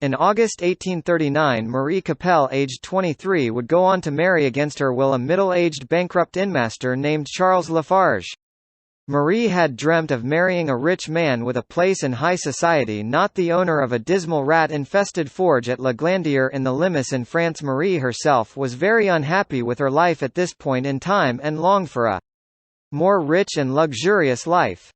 In August 1839, Marie Capelle, aged 23, would go on to marry against her will a middle-aged bankrupt innmaster named Charles Lafarge. Marie had dreamt of marrying a rich man with a place in high society, not the owner of a dismal rat-infested forge at La Glandier in the Limes in France. Marie herself was very unhappy with her life at this point in time and longed for a more rich and luxurious life.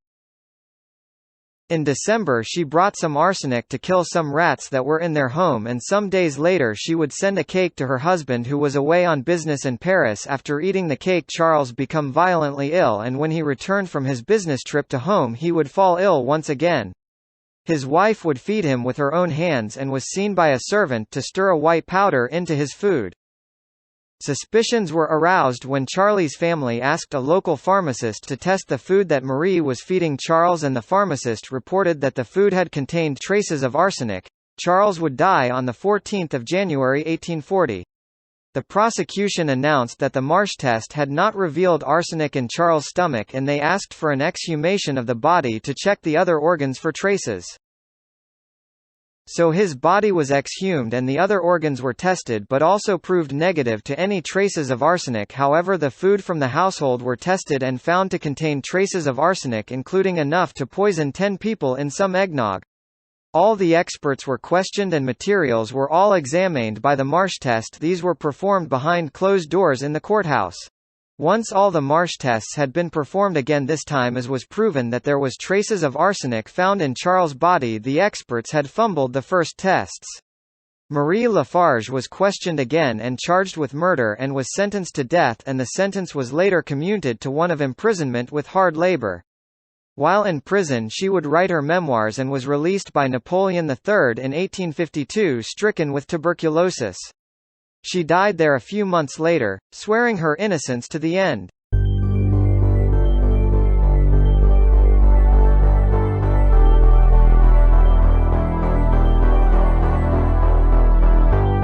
In December she brought some arsenic to kill some rats that were in their home, and some days later she would send a cake to her husband who was away on business in Paris. After eating the cake, Charles became violently ill, and when he returned from his business trip to home he would fall ill once again. His wife would feed him with her own hands and was seen by a servant to stir a white powder into his food. Suspicions were aroused when Charlie's family asked a local pharmacist to test the food that Marie was feeding Charles, and the pharmacist reported that the food had contained traces of arsenic. Charles would die on 14 January 1840. The prosecution announced that the Marsh test had not revealed arsenic in Charles' stomach, and they asked for an exhumation of the body to check the other organs for traces. So his body was exhumed and the other organs were tested, but also proved negative to any traces of arsenic. However, the food from the household were tested and found to contain traces of arsenic, including enough to poison 10 people in some eggnog. All the experts were questioned and materials were all examined by the Marsh test. These were performed behind closed doors in the courthouse. Once all the Marsh tests had been performed again, this time as was proven that there was traces of arsenic found in Charles' body, the experts had fumbled the first tests. Marie Lafarge was questioned again and charged with murder and was sentenced to death, and the sentence was later commuted to one of imprisonment with hard labor. While in prison she would write her memoirs and was released by Napoleon III in 1852, stricken with tuberculosis. She died there a few months later, swearing her innocence to the end.